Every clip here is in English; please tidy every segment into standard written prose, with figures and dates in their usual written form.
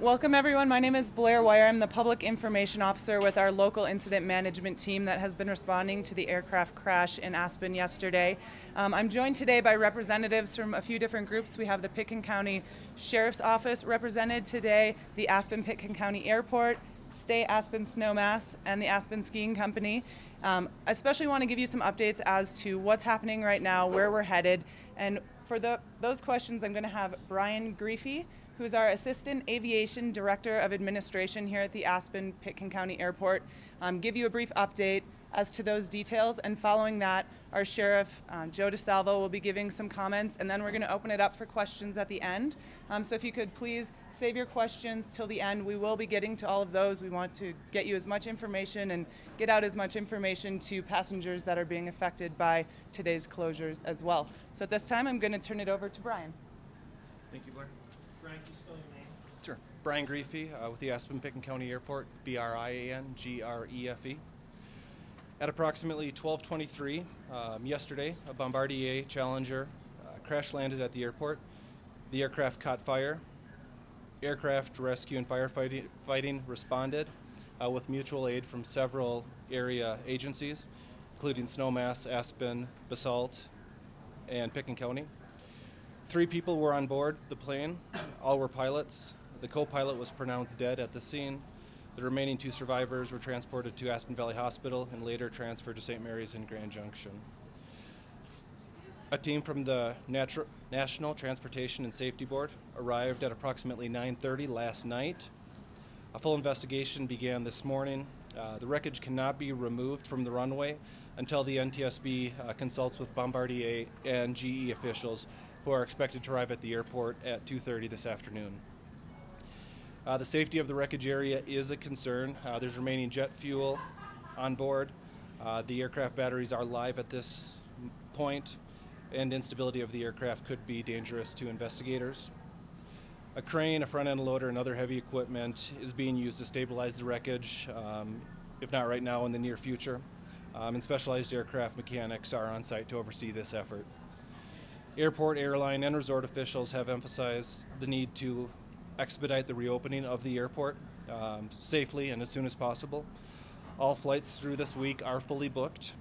Welcome everyone. My name is Blair Wire. I'm the Public Information Officer with our local incident management team that has been responding to the aircraft crash in Aspen yesterday. I'm joined today by representatives from a few different groups. We have the Pitkin County Sheriff's Office represented today, the Aspen Pitkin County Airport, Stay Aspen Snowmass, and the Aspen Skiing Company. I especially want to give you some updates as to what's happening right now, where we're headed, and for those questions I'm going to have Brian Griefey, who's our Assistant Aviation Director of Administration here at the Aspen Pitkin County Airport, give you a brief update as to those details. And following that, our Sheriff, Joe DeSalvo, will be giving some comments, and then we're going to open it up for questions at the end. So if you could please save your questions till the end. We will be getting to all of those. We want to get you as much information and get out as much information to passengers that are being affected by today's closures as well. So at this time, I'm going to turn it over to Brian. Thank you, Blair. Brian, can you spell your name? Sure. Brian Griefey with the Aspen Pitkin County Airport, B-R-I-A-N-G-R-E-F-E. At approximately 12:23 yesterday, a Bombardier Challenger crash landed at the airport. The aircraft caught fire. Aircraft rescue and firefighting responded with mutual aid from several area agencies, including Snowmass, Aspen, Basalt, and Pitkin County. 3 people were on board the plane. All were pilots. The co-pilot was pronounced dead at the scene. The remaining 2 survivors were transported to Aspen Valley Hospital and later transferred to St. Mary's in Grand Junction. A team from the National Transportation and Safety Board arrived at approximately 9:30 last night. A full investigation began this morning. The wreckage cannot be removed from the runway until the NTSB consults with Bombardier and GE officials, who are expected to arrive at the airport at 2:30 this afternoon. The safety of the wreckage area is a concern. There's remaining jet fuel on board. The aircraft batteries are live at this point, and instability of the aircraft could be dangerous to investigators. A crane, a front-end loader, and other heavy equipment is being used to stabilize the wreckage, if not right now, in the near future. And specialized aircraft mechanics are on site to oversee this effort. Airport, airline, and resort officials have emphasized the need to expedite the reopening of the airport safely and as soon as possible. All flights through this week are fully booked,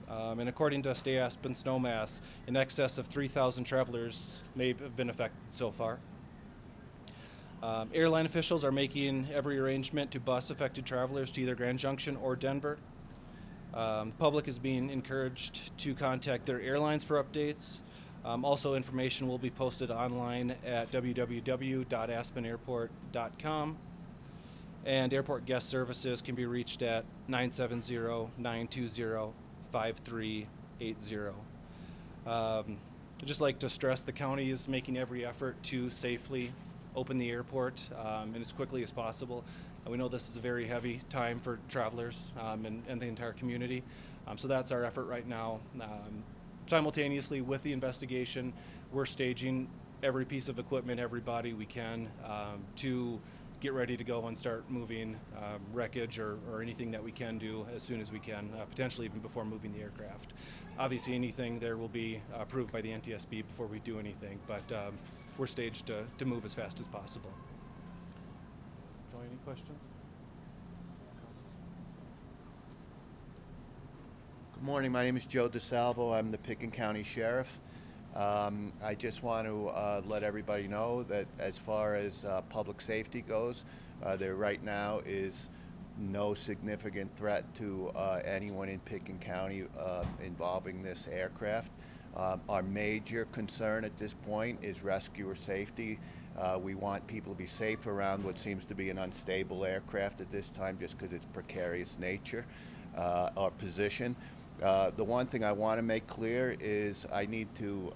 and according to Stay Aspen Snowmass, in excess of 3,000 travelers may have been affected so far. Airline officials are making every arrangement to bus affected travelers to either Grand Junction or Denver. The public is being encouraged to contact their airlines for updates. Also, information will be posted online at www.aspenairport.com, and airport guest services can be reached at 970-920-5380. I'd just like to stress the county is making every effort to safely open the airport and as quickly as possible. We know this is a very heavy time for travelers and the entire community, so that's our effort right now. Simultaneously with the investigation, we're staging every piece of equipment, every body we can to get ready to go and start moving wreckage or anything that we can do as soon as we can, potentially even before moving the aircraft. Obviously anything there will be approved by the NTSB before we do anything, but we're staged to move as fast as possible. Joey, any questions? Good morning, my name is Joe DeSalvo. I'm the Pitkin County Sheriff. I just want to let everybody know that as far as public safety goes, there right now is no significant threat to anyone in Pitkin County involving this aircraft. Our major concern at this point is rescuer safety. We want people to be safe around what seems to be an unstable aircraft at this time just because its precarious nature or position. The one thing I want to make clear is I need to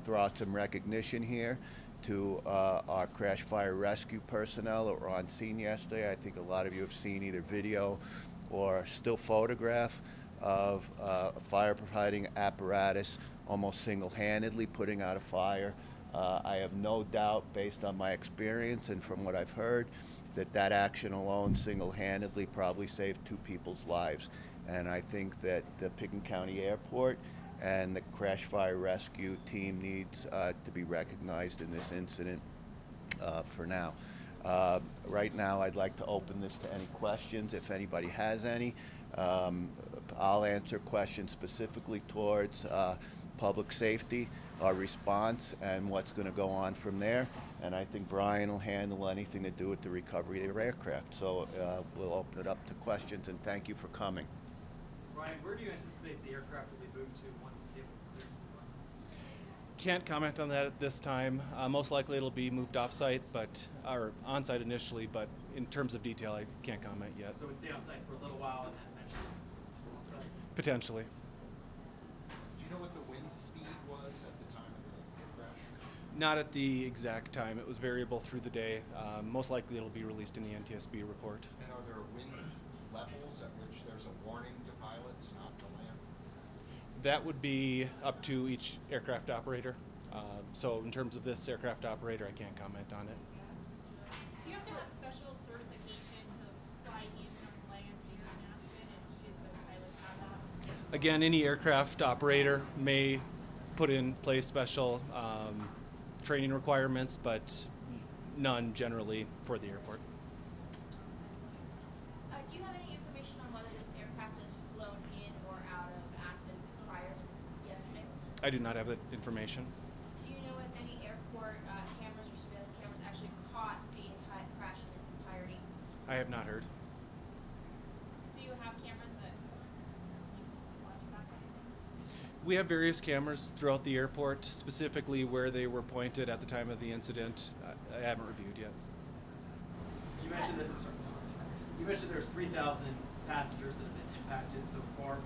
throw out some recognition here to our crash fire rescue personnel that were on scene yesterday. I think a lot of you have seen either video or still photograph of a firefighting apparatus almost single-handedly putting out a fire. I have no doubt, based on my experience and from what I've heard, that action alone single-handedly probably saved 2 people's lives. And I think that the Pitkin County Airport and the crash fire rescue team needs to be recognized in this incident for now. Right now, I'd like to open this to any questions, if anybody has any. I'll answer questions specifically towards public safety, our response, and what's going to go on from there. And I think Brian will handle anything to do with the recovery of the aircraft. So we'll open it up to questions, and thank you for coming. Brian, where do you anticipate the aircraft will be moved to once it's able to clear? Can't comment on that at this time. Most likely it'll be moved off-site, or on-site initially, but in terms of detail, I can't comment yet. So it would stay on site for a little while and then eventually off-site? Potentially. Do you know what the wind speed was at the time of the crash? Not at the exact time. It was variable through the day. Most likely it'll be released in the NTSB report. And are there wind levels at which there's a warning to pilots not to land? That would be up to each aircraft operator. So in terms of this aircraft operator, I can't comment on it. Do you have to have special certification to fly in or land here in Aspen, and do the pilots have that? Again, any aircraft operator may put in place special training requirements, but none generally for the airport. Do you have any information on whether this aircraft has flown in or out of Aspen prior to yesterday? I do not have that information. Do you know if any airport cameras or surveillance cameras actually caught the entire crash in its entirety? I have not heard. Do you have cameras that watch that kind of thing? We have various cameras throughout the airport, specifically where they were pointed at the time of the incident. I haven't reviewed yet. You mentioned that there's 3,000 passengers that have been impacted so far.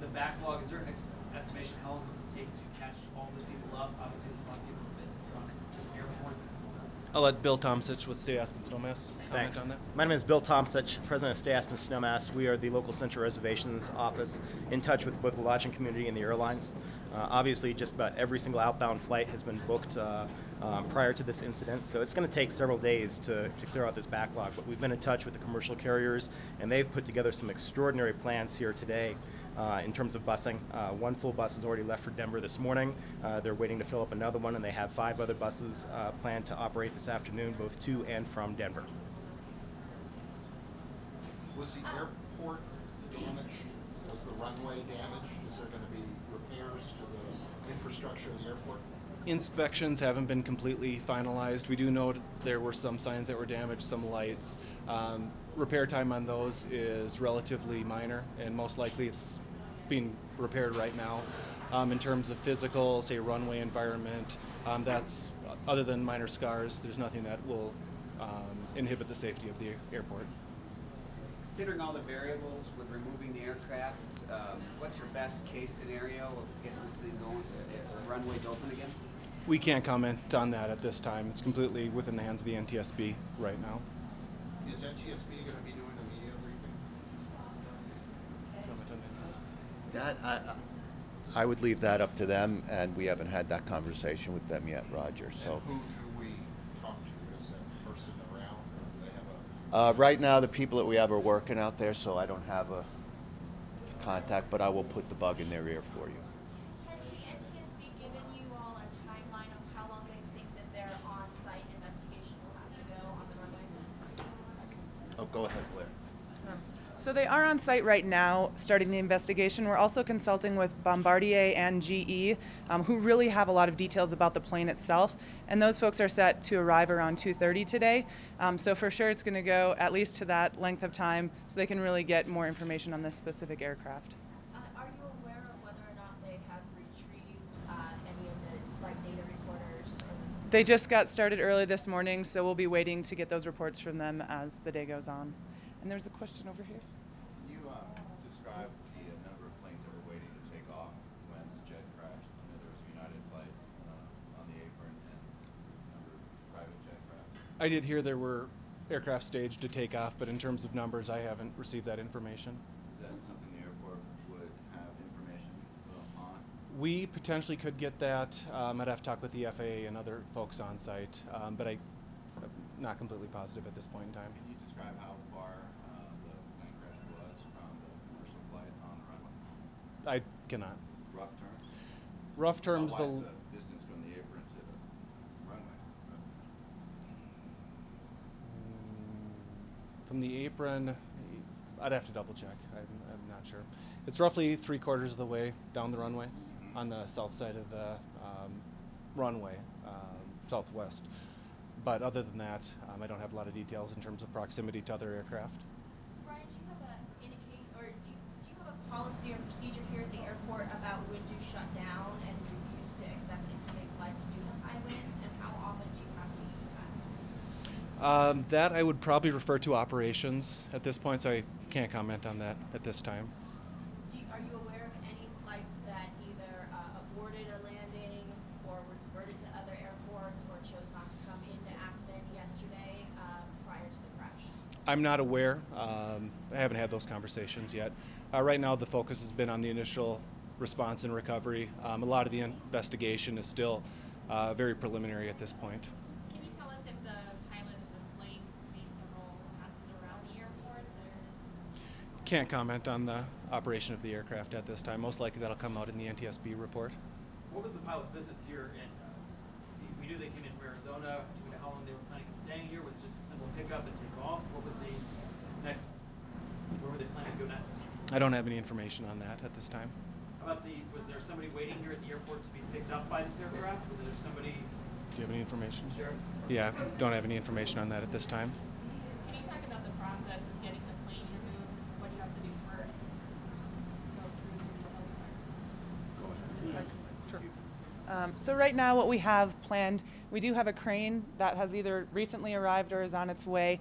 The backlog, is there an estimation how long it will take to catch all those people up? Obviously, there's a lot of people that have been from different airports. I'll let Bill Tomsich with Stay Aspen Snowmass comment Thanks. on that. My name is Bill Tomsich, President of Stay Aspen Snowmass. We are the local Central Reservations office in touch with both the lodging community and the airlines. Obviously, just about every single outbound flight has been booked prior to this incident, so it's going to take several days to clear out this backlog. But we've been in touch with the commercial carriers, and they've put together some extraordinary plans here today in terms of busing. One full bus has already left for Denver this morning. They're waiting to fill up another one, and they have 5 other buses planned to operate this afternoon, both to and from Denver. Was the airport damaged? Was the runway damaged? Is there going to be repairs to the infrastructure of the airport? Inspections haven't been completely finalized. We do know there were some signs that were damaged, some lights. Repair time on those is relatively minor, and most likely it's being repaired right now. In terms of physical, say, runway environment, that's, other than minor scars, there's nothing that will inhibit the safety of the airport. Considering all the variables with removing the aircraft, what's your best case scenario of getting this thing going, if the runway's open again? We can't comment on that at this time. It's completely within the hands of the NTSB right now. Is NTSB going to be doing a media briefing? Comment on that? I would leave that up to them, and we haven't had that conversation with them yet, Roger. So. And who do we talk to? Is that person around, or do they have a... Right now, the people that we have are working out there, so I don't have a contact, but I will put the bug in their ear for you. Has the NTSB given you all a timeline of how long they think that their on-site investigation will have to go on the runway? Oh, go ahead, Blair. So they are on site right now starting the investigation. We're also consulting with Bombardier and GE, who really have a lot of details about the plane itself. And those folks are set to arrive around 2:30 today. So for sure it's going to go at least to that length of time so they can really get more information on this specific aircraft. Are you aware of whether or not they have retrieved any of the flight data recorders? They just got started early this morning, so we'll be waiting to get those reports from them as the day goes on. And there's a question over here. Can you describe the number of planes that were waiting to take off when this jet crashed? I know there was a United flight on the apron and a number of private jet craft. I did hear there were aircraft staged to take off, but in terms of numbers, I haven't received that information. Is that something the airport would have information on? We potentially could get that. I'd have to talk with the FAA and other folks on site, but I'm not completely positive at this point in time. Can you describe how far the plane crash was from the commercial flight on the runway? I cannot. Rough terms? Rough terms, How wide is the distance from the apron to the runway? From the apron, I'd have to double check. I'm not sure. It's roughly 3/4 of the way down the runway on the south side of the runway, southwest. But other than that, I don't have a lot of details in terms of proximity to other aircraft. Brian, do you have do you have a policy or procedure here at the airport about when to shut down and refuse to accept incoming flights due to high winds, and how often do you have to use that? That I would probably refer to operations at this point, so I can't comment on that at this time. Are you aware of any flights that either aborted a landing or were diverted to other airports or chose not to come into Aspen yesterday prior to the crash? I'm not aware. I haven't had those conversations yet. Right now, the focus has been on the initial response and recovery. A lot of the investigation is still very preliminary at this point. Can you tell us if the pilot of this plane made several passes around the airport? Can't comment on the operation of the aircraft at this time. Most likely that'll come out in the NTSB report. What was the pilot's business here? And we knew they came in from Arizona. Do we know how long they were planning on staying here? Was it just a simple pickup and take off? What was the next? Where were they planning to go next? I don't have any information on that at this time. How about was there somebody waiting here at the airport to be picked up by this aircraft? Was there somebody? Do you have any information? Sheriff? Yeah, don't have any information on that at this time. Can you talk about the process of getting the plane removed? What do you have to do first? Go through the details there. Sure. So right now what we have planned, we do have a crane that has either recently arrived or is on its way.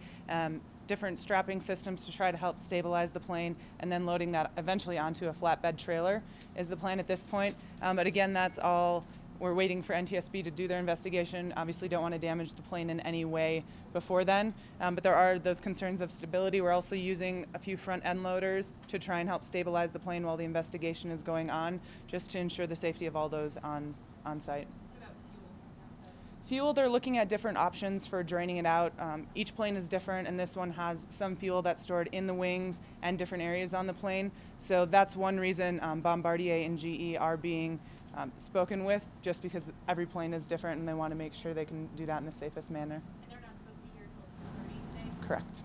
Different strapping systems to try to help stabilize the plane, and then loading that eventually onto a flatbed trailer is the plan at this point. But again, that's all, we're waiting for NTSB to do their investigation. Obviously don't want to damage the plane in any way before then, but there are those concerns of stability. We're also using a few front end loaders to try and help stabilize the plane while the investigation is going on, just to ensure the safety of all those on site. What about fuel? Fuel, they're looking at different options for draining it out. Each plane is different, and this one has some fuel that's stored in the wings and different areas on the plane. So that's one reason Bombardier and GE are being spoken with, just because every plane is different and they want to make sure they can do that in the safest manner. And they're not supposed to be here until 2:30 today? Correct. Do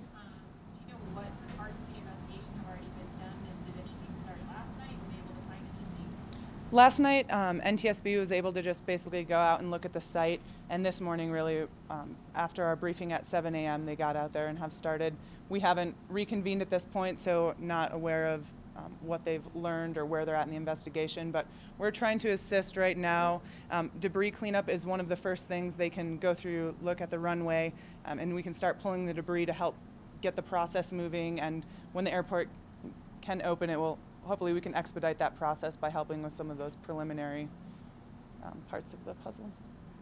you know what parts of the investigation have already been done, and did anything start last night? Were they able to find anything? Last night, NTSB was able to just basically go out and look at the site, and this morning, really, after our briefing at 7 a.m., they got out there and have started. We haven't reconvened at this point, so not aware of what they've learned or where they're at in the investigation, but we're trying to assist right now. Debris cleanup is one of the first things they can go through, look at the runway, and we can start pulling the debris to help get the process moving, and when the airport can open, it will. Hopefully we can expedite that process by helping with some of those preliminary parts of the puzzle.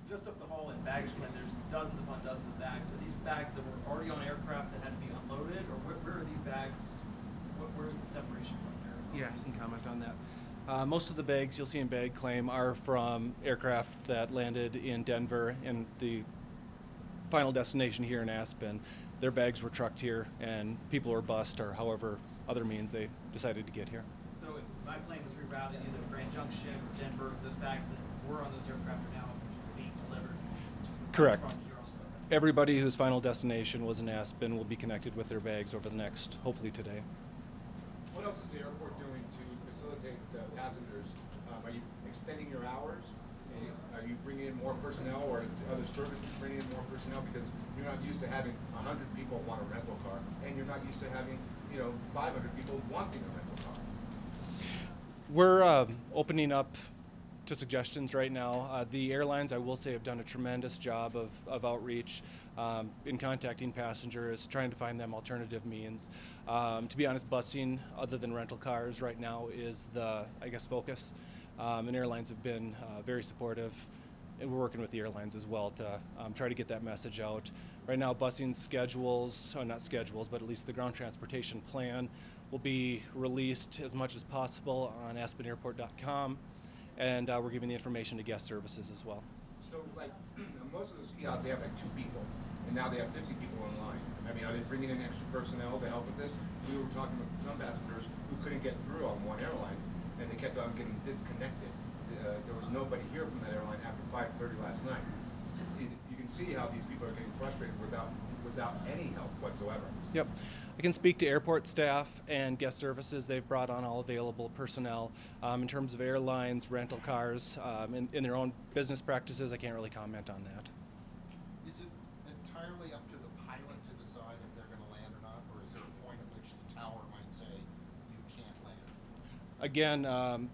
Just up the hall in baggage claim, there's dozens upon dozens of bags. Are these bags that were already on aircraft that had to be unloaded, or where are these bags? Where's the separation from there? Yeah, I can comment on that. Most of the bags you'll see in bag claim are from aircraft that landed in Denver and the final destination here in Aspen. Their bags were trucked here and people were bused, or however other means they decided to get here. So if my plane was rerouted either Grand Junction or Denver, those bags that were on those aircraft are now being delivered? Correct. Everybody whose final destination was in Aspen will be connected with their bags over the next, hopefully today. What else is the airport doing to facilitate passengers? Are you extending your hours? Are you bringing in more personnel, or is other services bringing in more personnel? Because you're not used to having 100 people want a rental car, and you're not used to having 500 people wanting a rental car. We're opening up to suggestions right now. The airlines, I will say, have done a tremendous job of outreach in contacting passengers, trying to find them alternative means. To be honest, busing other than rental cars right now is the, focus. And airlines have been very supportive, and we're working with the airlines as well to try to get that message out. Right now, busing schedules, not schedules, but at least the ground transportation plan will be released as much as possible on aspenairport.com, and we're giving the information to guest services as well. So, most of those kiosks, they have 2 people, and now they have 50 people in line. I mean, are they bringing in extra personnel to help with this? We were talking with some passengers who couldn't get through on one airline, and they kept on getting disconnected. there was nobody here from that airline after 5:30 last night. You can see how these people are getting frustrated without any help whatsoever. Yep. I can speak to airport staff and guest services. They've brought on all available personnel. In terms of airlines, rental cars, in their own business practices, I can't really comment on that. Is it entirely up to the pilot to decide if they're going to land or not, or is there a point at which the tower might say you can't land? Again,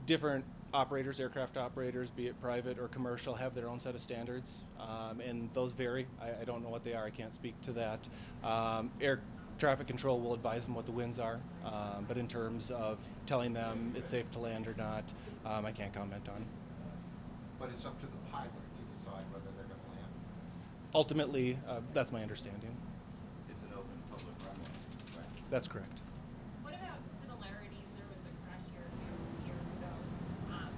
different operators, aircraft operators, be it private or commercial, have their own set of standards, and those vary. I don't know what they are. I can't speak to that. Air traffic control will advise them what the winds are, but in terms of telling them it's safe to land or not, I can't comment on. But it's up to the pilot to decide whether they're going to land. Ultimately, that's my understanding. It's an open public runway, right? That's correct. What about similarities? There was a crash here a few years ago, and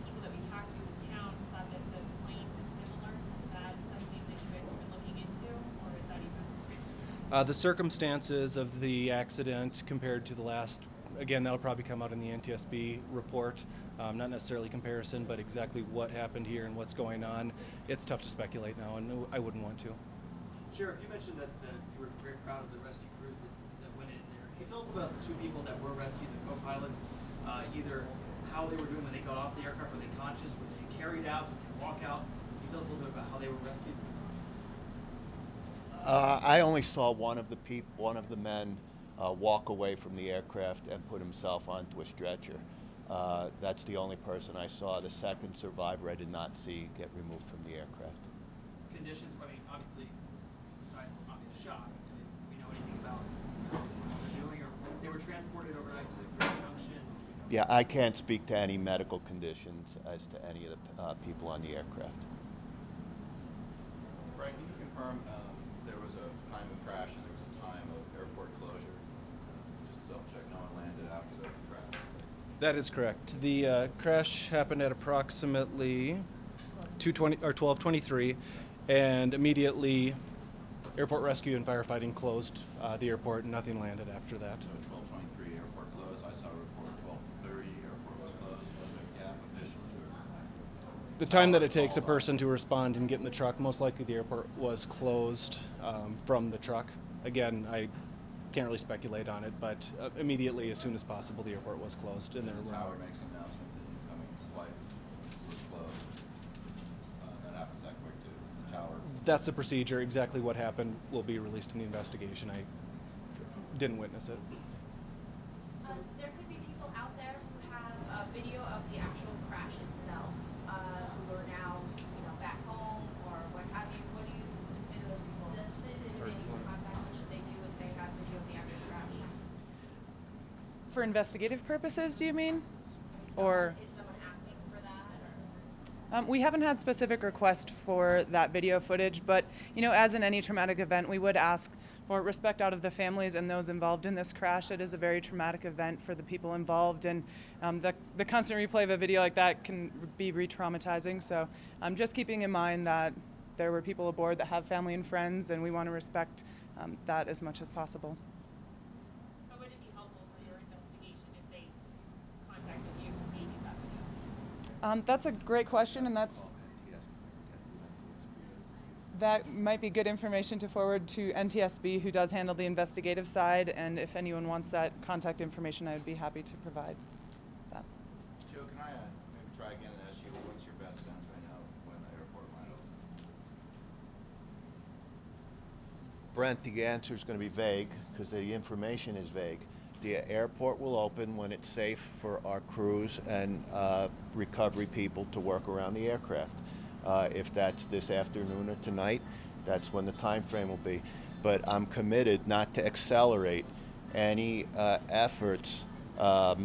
people that we talked to in town thought that the plane was similar. Is that something that you guys have been looking into, or is that even? The circumstances of the accident compared to the last, again, that'll probably come out in the NTSB report. Not necessarily comparison, but exactly what happened here and what's going on. It's tough to speculate now, and I wouldn't want to. Sheriff, you mentioned that you were very proud of the rescue crews that went in there. Can you tell us about the two people that were rescued, the co-pilots, either how they were doing when they got off the aircraft? Were they conscious? Were they carried out? Did they walk out? Can you tell us a little bit about how they were rescued? I only saw one of the men walk away from the aircraft and put himself onto a stretcher. That's the only person I saw. The second survivor I did not see get removed from the aircraft. Conditions, I mean, obviously, besides obvious shock, did we know anything about how they're doing, or they were transported overnight to Grand Junction? Yeah, I can't speak to any medical conditions as to any of the people on the aircraft. Brian, can you confirm there was a time of crash and there was a time of airport closure? Just to double check, no one landed after the crash. That is correct. The crash happened at approximately 12:23, and immediately airport rescue and firefighting closed the airport, and nothing landed after that. So 12:23 airport closed. I saw a report 12:30 airport was closed. Was there a gap officially? Or? The time that it takes a person to respond and get in the truck, most likely the airport was closed from the truck. Again, I can't really speculate on it, but immediately, as soon as possible, the airport was closed. And The tower makes an announcement that incoming flights were closed. That happens that quick too. The tower. That's the procedure. Exactly what happened will be released in the investigation. I didn't witness it. There could be people out there who have a video of the actual crash itself, who are now, back home or what have you. What do you say to those people? Who they need to contact? What should they do if they have video of the actual crash? For investigative purposes, do you mean? Or Is someone asking for that? Or? we haven't had specific request for that video footage, but as in any traumatic event, we would ask for respect out of the families and those involved in this crash. It is a very traumatic event for the people involved, and the constant replay of a video like that can be re-traumatizing. So just keeping in mind that there were people aboard that have family and friends, and we want to respect that as much as possible. But would it be helpful for your investigation if they contacted you and gave you that video? That's a great question, and that might be good information to forward to NTSB, who does handle the investigative side, and if anyone wants that contact information, I would be happy to provide that. Joe, can I maybe try again and ask you, what's your best sense right now when the airport might open? Brent, the answer is going to be vague because the information is vague. The airport will open when it's safe for our crews and recovery people to work around the aircraft. If that's this afternoon or tonight, that's when the time frame will be. But I'm committed not to accelerate any efforts to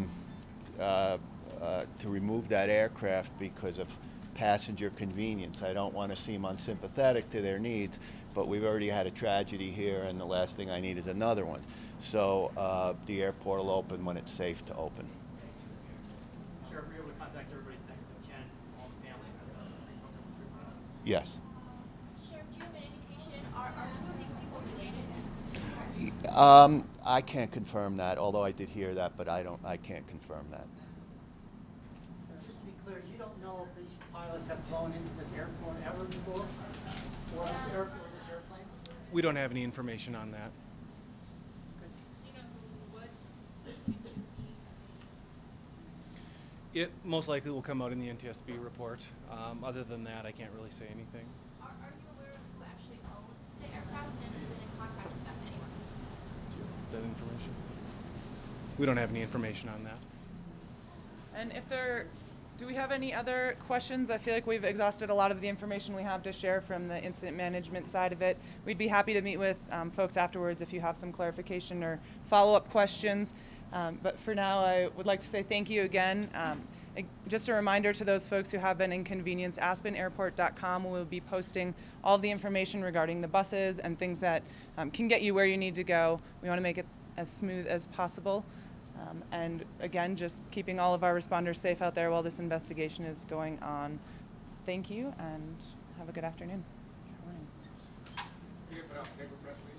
remove that aircraft because of passenger convenience. I don't want to seem unsympathetic to their needs, but we've already had a tragedy here, and the last thing I need is another one. So the airport will open when it's safe to open. Sheriff, were you able to contact everybody next to Ken, all the families of the three pilots? Yes. Sheriff, do you have an indication? Are two of these people related? I can't confirm that, although I did hear that, but I can't confirm that. Just to be know if these pilots have flown into this airport ever before? Or this airplane? We don't have any information on that. Do you know who would? It most likely will come out in the NTSB report. Other than that, I can't really say anything. Are you aware of who actually owns the aircraft and is in contact with them anyway? Do you have that information? We don't have any information on that. And do we have any other questions? I feel like we've exhausted a lot of the information we have to share from the incident management side of it. We'd be happy to meet with folks afterwards if you have some clarification or follow-up questions. But for now, I would like to say thank you again. Just a reminder to those folks who have been inconvenienced, aspenairport.com will be posting all the information regarding the buses and things that can get you where you need to go. We want to make it as smooth as possible. And again, just keeping all of our responders safe out there while this investigation is going on. Thank you and have a good afternoon. You can put out paper press release.